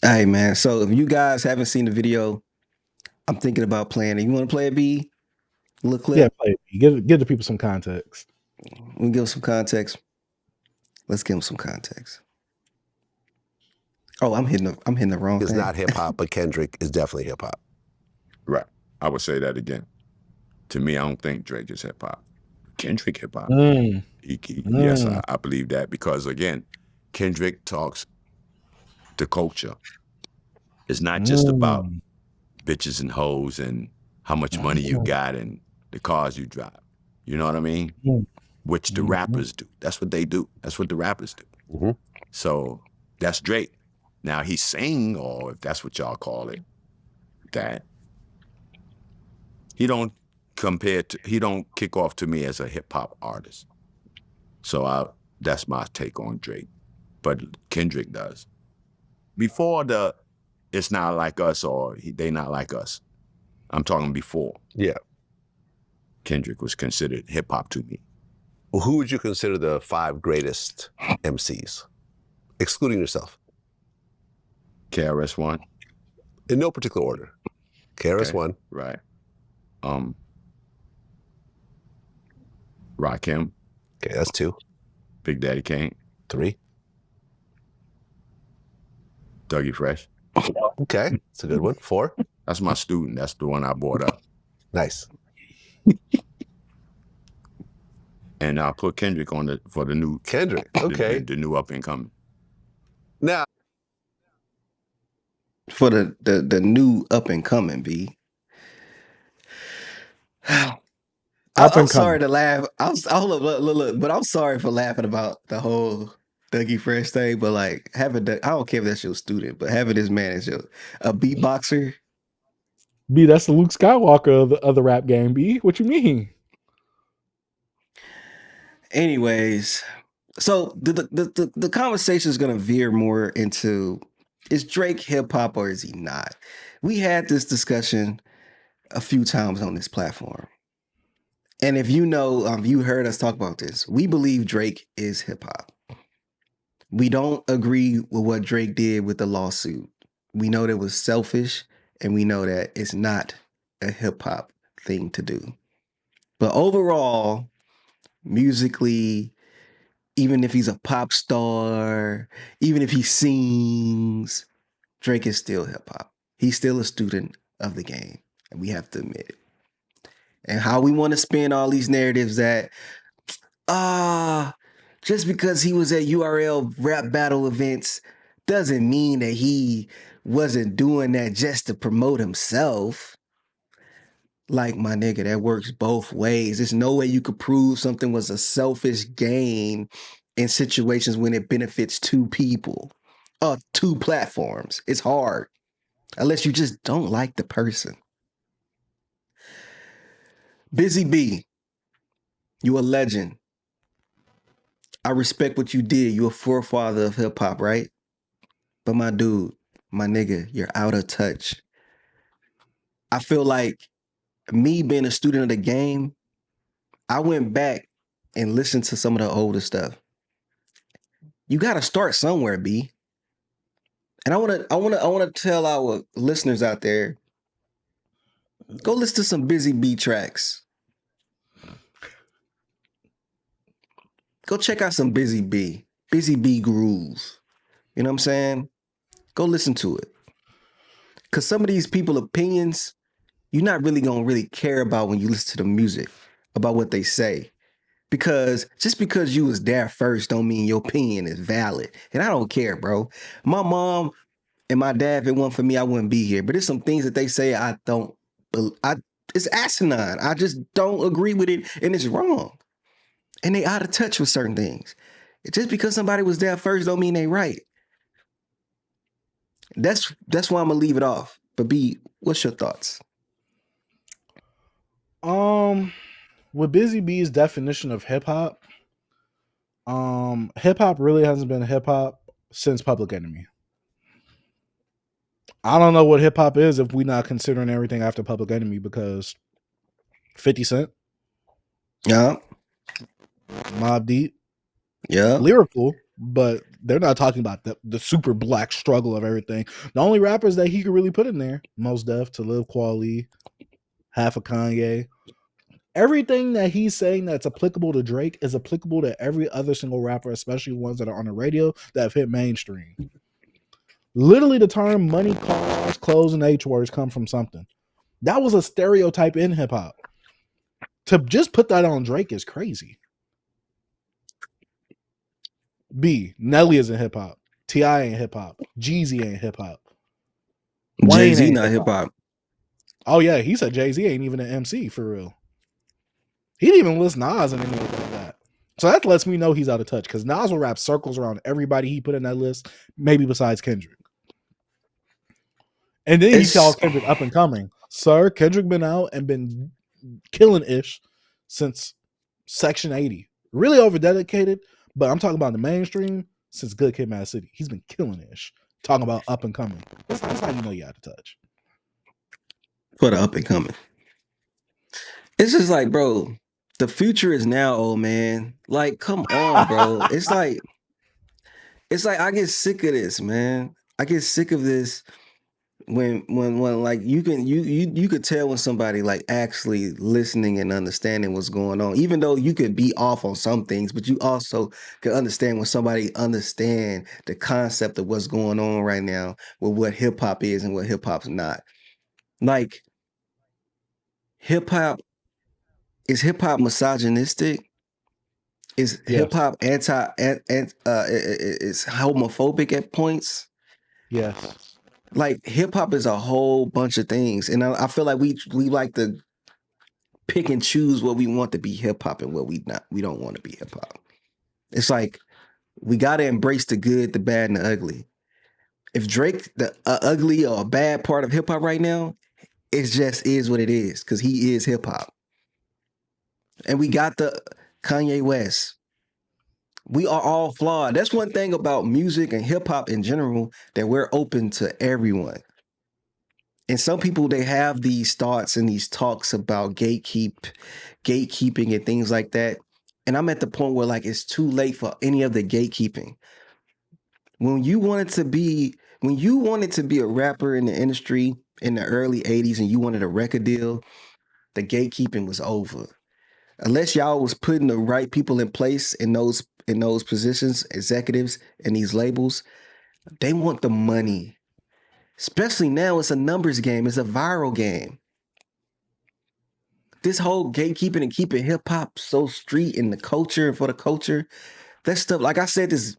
Hey man, so if you guys haven't seen the video, I'm thinking about playing it. You want to play it, B? A little Yeah, clip. play it. Give the people some context. We give them some context. Let's give them some context. Oh, I'm hitting the wrong Is thing. not hip hop, but Kendrick is definitely hip hop. Right. I would say that again. To me, I don't think Drake is hip hop. Kendrick hip hop. Mm, Yes, mm, I believe that because again, Kendrick talks the culture. It's not just about mm, bitches and hoes and how much money you mm, got and the cars you drive. You know what I mean? mm, Which the mm. rappers do. That's what they do. That's what the rappers do. Mm-hmm. So that's Drake. Now he sing, or if that's what y'all call it, that he don't he don't kick off to me as a hip hop artist. So that's my take on Drake. But Kendrick does. Before it's not like us or they not like us. I'm talking before. Yeah. Kendrick was considered hip hop to me. Well, who would you consider the 5 greatest MCs, excluding yourself? KRS-One. In no particular order. KRS-One. Okay, right. Rakim. Okay, that's 2. Big Daddy Kane. 3. Dougie Fresh. Okay, that's a good one. 4. That's my student. That's the one I brought up. Nice. And I'll put Kendrick on for the new Kendrick. Okay. the new up and coming. Now, For the new up and coming, B. I'm sorry to laugh. Hold up, look, but I'm sorry for laughing about the whole Dougie Fresh thing. But like I don't care if that's your student, but having this man as a beatboxer. B, that's the Luke Skywalker of the rap game. B, what you mean? Anyways, so the conversation is gonna veer more into, is Drake hip hop or is he not? We had this discussion a few times on this platform. And if you know, you heard us talk about this, we believe Drake is hip hop. We don't agree with what Drake did with the lawsuit. We know that it was selfish, and we know that it's not a hip hop thing to do. But overall, musically, even if he's a pop star, even if he sings, Drake is still hip hop. He's still a student of the game, and we have to admit it. And how we want to spin all these narratives that, just because he was at URL rap battle events doesn't mean that he wasn't doing that just to promote himself. Like, my nigga, that works both ways. There's no way you could prove something was a selfish gain in situations when it benefits 2 people or 2 platforms. It's hard unless you just don't like the person. Busy B, you a legend. I respect what you did. You're a forefather of hip hop, right? But my dude, my nigga, you're out of touch. I feel like me being a student of the game, I went back and listened to some of the older stuff. You got to start somewhere, B. And I want to tell our listeners out there, go listen to some Busy B tracks. Go check out some Busy B grooves. You know what I'm saying? Go listen to it. Cause some of these people opinions, you're not really gonna really care about when you listen to the music, about what they say. Because just because you was there first don't mean your opinion is valid. And I don't care, bro. My mom and my dad, if it weren't for me, I wouldn't be here. But there's some things that they say it's asinine. I just don't agree with it, and it's wrong. And they out of touch with certain things. Just because somebody was there first don't mean they right. That's why I'm gonna leave it off. But B, what's your thoughts? With Busy B's definition of hip hop, hip hop really hasn't been hip hop since Public Enemy. I don't know what hip hop is if we're not considering everything after Public Enemy, because 50 Cent, Yeah. Mobb Deep, Yeah. lyrical, but They're not talking about the super black struggle of everything. The only rappers that he could really put in there, Mos Def, Talib Kweli, half of Kanye. Everything that he's saying that's applicable to Drake is applicable to every other single rapper, especially ones that are on the radio that have hit mainstream. Literally, the term money, cars, clothes, and H words come from something. That was a stereotype in hip hop. To just put that on Drake is crazy. B. Nelly isn't hip hop. T.I. ain't hip hop. Jeezy ain't hip hop. Wayne Jay-Z ain't not hip hip hop. Oh yeah, he said Jay-Z ain't even an MC for real. He didn't even list Nas and anything like that. So that lets me know he's out of touch because Nas will wrap circles around everybody he put in that list, maybe besides Kendrick. And then he called Kendrick up and coming. Sir, Kendrick been out and been killing ish since Section 80. Really over dedicated, but I'm talking about the mainstream since Good Kid, Mad City. He's been killing ish. Talking about up and coming. That's how you know you're out of touch. For the up and coming. It's just like, bro, the future is now, old man. Like, come on, bro. It's like I get sick of this, man. I get sick of this when like you could tell when somebody like actually listening and understanding what's going on. Even though you could be off on some things, but you also can understand when somebody understand the concept of what's going on right now with what hip hop is and what hip hop's not. Like hip hop is hip hop misogynistic? Is hip hop is homophobic at points? Yes. Like hip hop is a whole bunch of things, and I feel like we like to pick and choose what we want to be hip hop and what we don't want to be hip hop. It's like we got to embrace the good, the bad, and the ugly. If Drake the ugly or a bad part of hip hop right now, it just is what it is because he is hip hop. And we got the Kanye West. We are all flawed. That's one thing about music and hip hop in general, that we're open to everyone. And some people, they have these thoughts and these talks about gatekeeping and things like that. And I'm at the point where like it's too late for any of the gatekeeping. When you wanted to be a rapper in the industry in the early 80s and you wanted a record deal, the gatekeeping was over. Unless y'all was putting the right people in place in those positions, executives and these labels, they want the money. Especially now, it's a numbers game. It's a viral game. This whole gatekeeping and keeping hip hop so street in the culture and for the culture, that stuff, like I said this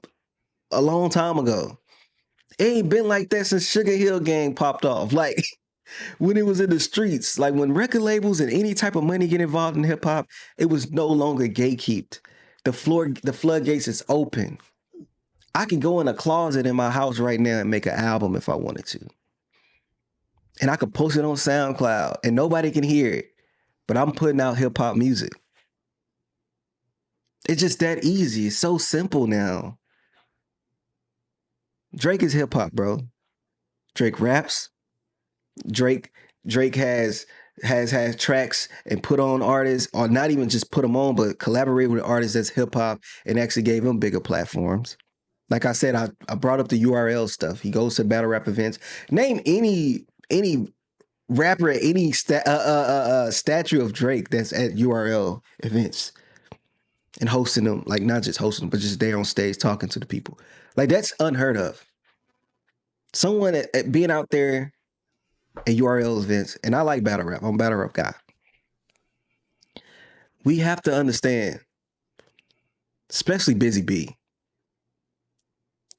a long time ago, it ain't been like that since Sugar Hill Gang popped off. Like when it was in the streets, like when record labels and any type of money get involved in hip hop, it was no longer gatekeeped. The floodgates is open. I can go in a closet in my house right now and make an album if I wanted to. And I could post it on SoundCloud and nobody can hear it. But I'm putting out hip hop music. It's just that easy. It's so simple now. Drake is hip hop, bro. Drake raps. Drake has tracks and put on artists, or not even just put them on, but collaborate with artists that's hip hop and actually gave them bigger platforms. Like I said, I brought up the URL stuff. He goes to battle rap events. Name any rapper at any statue of Drake that's at URL events and hosting them, like not just hosting them, but just there on stage talking to the people. Like that's unheard of. Someone at being out there at URL events, and I like battle rap. I'm a battle rap guy. We have to understand, especially Busy B,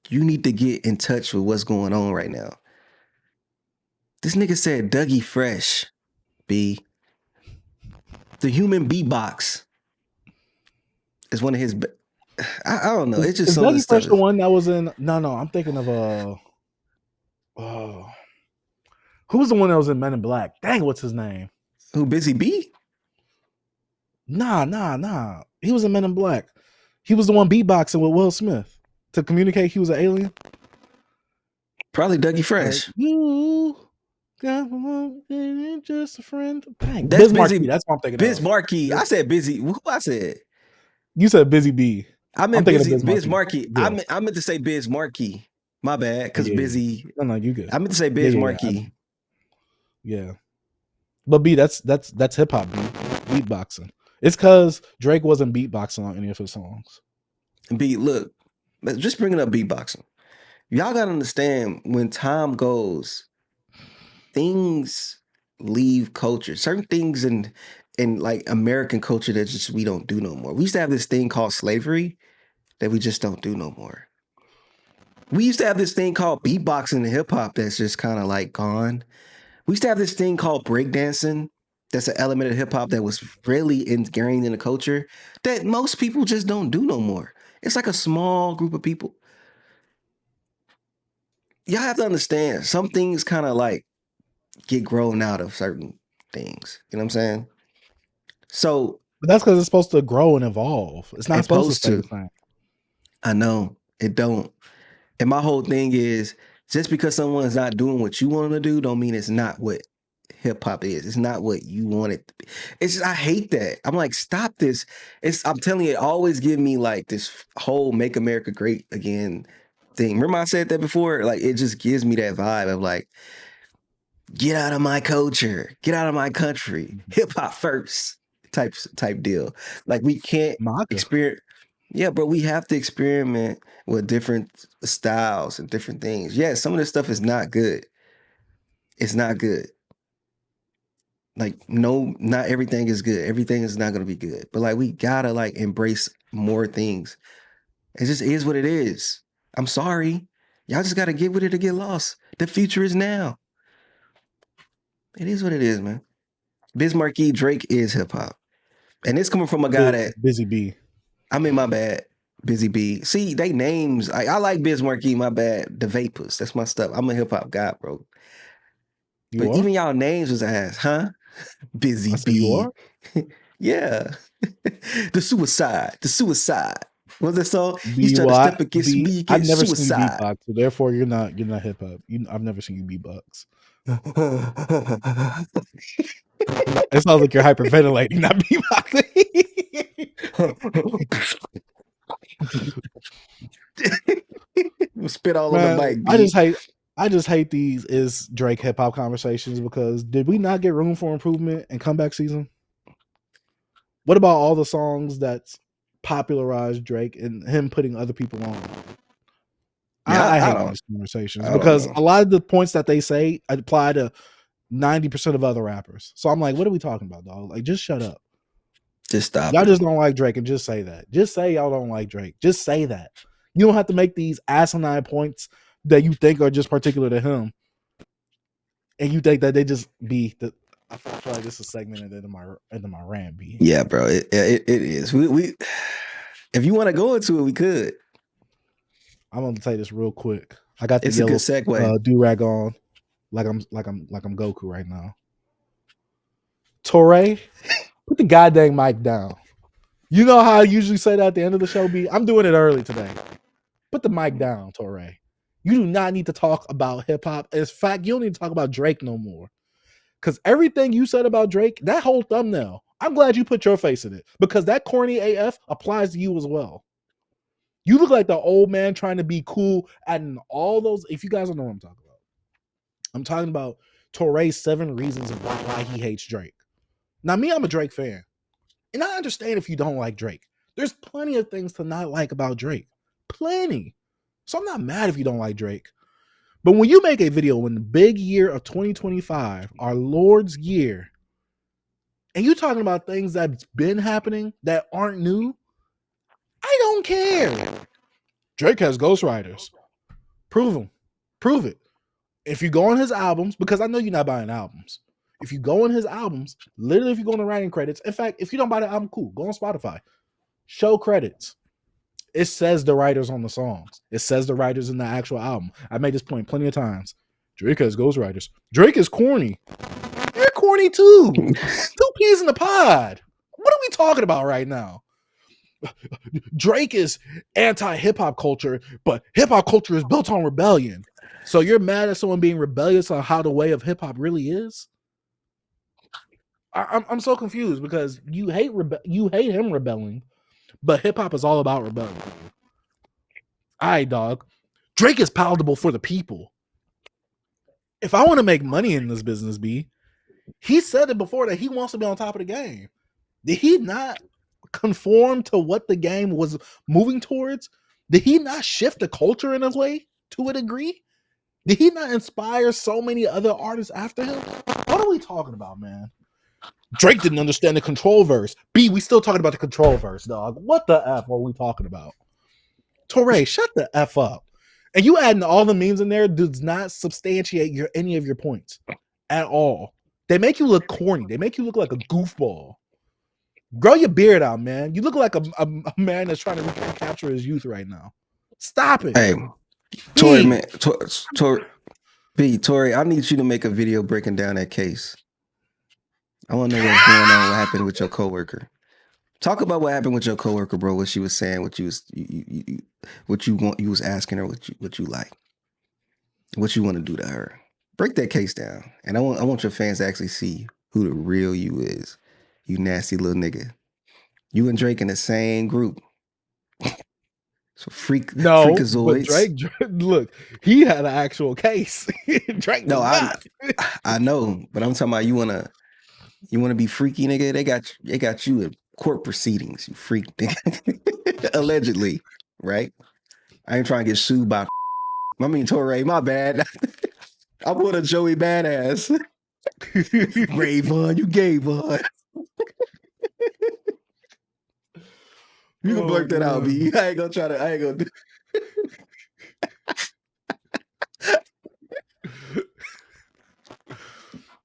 you need to get in touch with what's going on right now. This nigga said Dougie Fresh, B. The human beatbox is one of his. I don't know. It's just some of the Dougie Fresh stuff. the one that was in? No, I'm thinking of who was the one that was in Men in Black? Dang, what's his name? Who, Busy B? Nah. He was in Men in Black. He was the one beatboxing with Will Smith to communicate he was an alien. Probably Dougie Fresh. You got just a friend. Dang, That's Biz Markie. Busy. That's what I'm thinking Biz of. Markie. I said Busy. Who I said? You said Busy B. I I'm meant thinking of busy Biz Biz Markie. Markie. Yeah. I meant to say Biz Markie. My bad, Oh, because yeah, yeah. busy. No, you good. I meant to say Yeah, Biz yeah, Markie. yeah. But B, that's hip hop, beatboxing. It's because Drake wasn't beatboxing on any of his songs. B, look, just bringing up beatboxing. Y'all gotta understand when time goes, things leave culture. Certain things in like American culture that just we don't do no more. We used to have this thing called slavery that we just don't do no more. We used to have this thing called beatboxing and hip hop that's just kind of like gone. We used to have this thing called breakdancing. That's an element of hip hop that was really ingrained in the culture that most people just don't do no more. It's like a small group of people. Y'all have to understand some things kind of like get grown out of certain things. You know what I'm saying? So But that's because it's supposed to grow and evolve. It's not it's supposed to supposed stay the to. same. I know it don't. And my whole thing is just because someone's not doing what you want them to do, don't mean it's not what hip hop is. It's not what you want it to be. It's just, I hate that. I'm like, stop this. I'm telling you, it always give me like this whole make America great again thing. Remember I said that before? Like it just gives me that vibe of like, get out of my culture, get out of my country, hip hop first type deal. Like we can't Maka. experience. Yeah, but we have to experiment with different styles and different things. Yeah, some of this stuff is not good. It's not good. Like no, not everything is good. Everything is not going to be good. But like we gotta like embrace more things. It just is what it is. I'm sorry. Y'all just gotta get with it to get lost. The future is now. It is what it is, man. Biz Markie, Drake is hip hop. And it's coming from a guy that Busy B. I mean, my bad, Busy B. See, they names. I like Biz Markie, my bad. The Vapors, that's my stuff. I'm a hip hop guy, bro. You But are? even y'all names was ass, huh? Busy I said you B. are? Yeah. The suicide. What's that song? He's B, trying to well, step against B, me, I've get never seen you suicide. beatbox, so therefore you're not hip hop. I've never seen you beatbox. It sounds like you're hyperventilating, not beatboxing. Spit all on the Man, mic, B. I just hate these is Drake hip hop conversations because did we not get room for improvement in comeback season? What about all the songs that's popularized Drake and him putting other people on? Yeah, I I hate don't these conversations I don't because know. a lot of the points that they say apply to 90% of other rappers. So I'm like, what are we talking about, dog? Like, just shut up. Just stop Y'all it. just don't like Drake and just say that. Just say y'all don't like Drake. Just say that. You don't have to make these asinine points that you think are just particular to him. And you think that they just be the I feel like this is segmented into my rant B. Yeah, bro. It is. We if you want to go into it, we could. I'm gonna say this real quick. I got the It's a good yellow segue. do-rag on like I'm Goku right now. Torre, put the goddamn mic down. You know how I usually say that at the end of the show, B? I'm doing it early today. Put the mic down, Torre. You do not need to talk about hip hop. In fact, you don't need to talk about Drake no more. Because everything you said about Drake, that whole thumbnail, I'm glad you put your face in it. Because that corny AF applies to you as well. You look like the old man trying to be cool, adding all those. If you guys don't know what I'm talking about Torre's 7 reasons of why he hates Drake. Now, me, I'm a Drake fan. And I understand if you don't like Drake. There's plenty of things to not like about Drake. Plenty. So I'm not mad if you don't like Drake. But when you make a video in the big year of 2025, our Lord's year, and you're talking about things that's been happening that aren't new, I don't care. Drake has ghostwriters. Prove them. Prove it. If you go on his albums, because I know you're not buying albums. If you go on his albums, literally if you go on the writing credits, in fact, if you don't buy the album, cool. Go on Spotify. Show credits. It says the writers on the songs. It says the writers in the actual album. I made this point plenty of times. Drake has ghostwriters. Drake is corny. You're corny too. 2 peas in the pod. What are we talking about right now? Drake is anti-hip hop culture, but hip hop culture is built on rebellion. So you're mad at someone being rebellious on how the way of hip hop really is? I'm so confused because you hate him rebelling, But hip hop is all about rebellion. All right, dog. Drake is palatable for the people. If I want to make money in this business, B, he said it before that he wants to be on top of the game. Did he not conform to what the game was moving towards? Did he not shift the culture in a way to a degree? Did he not inspire so many other artists after him? What are we talking about, man? Drake didn't understand the control verse. B, we still talking about the control verse, dog. What the F are we talking about? Torre, shut the F up. And you adding all the memes in there does not substantiate any of your points at all. They make you look corny. They make you look like a goofball. Grow your beard out, man. You look like a man that's trying to recapture his youth right now. Stop it. Hey, Tori, man, Tori, I need you to make a video breaking down that case. I want to know what's going on. What happened with your coworker? Talk about what happened with your coworker, bro. What she was saying, what you was what you want. You was asking her what you like, what you want to do to her. Break that case down, and I want your fans to actually see who the real you is. You nasty little nigga. You and Drake in the same group. So freakazoids. But Drake, look, he had an actual case. Drake No, not. I know, but I'm talking about you wanna be freaky, nigga. They got you in court proceedings, you freak nigga. Allegedly, right? I ain't trying to get sued by I mean Torre, my bad. I put a Joey Badass. Rayvon, you gave one. You can blurt that out, B. I ain't gonna do.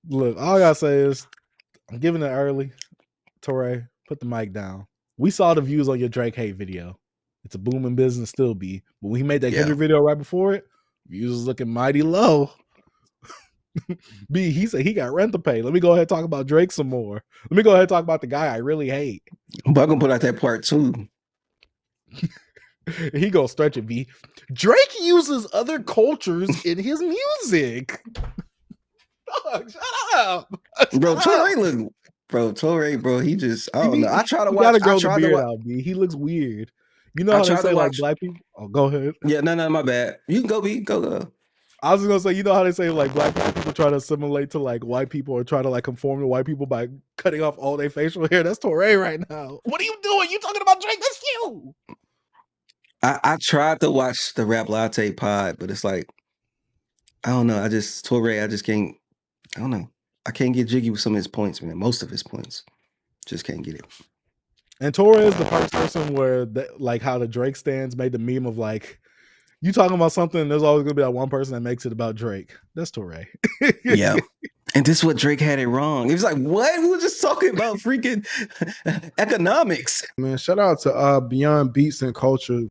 Look, all I gotta say is I'm giving it early. Torre, put the mic down. We saw the views on your Drake hate video. It's a booming business still, B. But when he made that Kendrick video right before it, views was looking mighty low. B, he said he got rent to pay. Let me go ahead and talk about Drake some more. Let me go ahead and talk about the guy I really hate. But I'm gonna put out that part too. He gonna stretch it, B. Drake uses other cultures in his music. Dog, shut up. Bro, Torre look, bro, he just, I don't know. I try to watch. Gotta grow the beard out, B. He looks weird. You know how they say like black people? Oh, go ahead. Yeah, no, my bad. You can go, B. Go. I was just gonna say, you know how they say like black people try to assimilate to like white people or try to like conform to white people by cutting off all their facial hair? That's Torre right now. What are you doing? You talking about Drake? That's you. I tried to watch the Rap Latte pod, but it's like, I don't know. Torre, I just can't. I don't know. I can't get jiggy with some of his points, man. Most of his points, just can't get it. And Torre is the first person where, like, how the Drake stands made the meme of like, you talking about something, there's always gonna be that one person that makes it about Drake. That's Torre. Yeah. And this is what Drake had it wrong. It was like, what? We were just talking about freaking economics. Man, shout out to Beyond Beats and Culture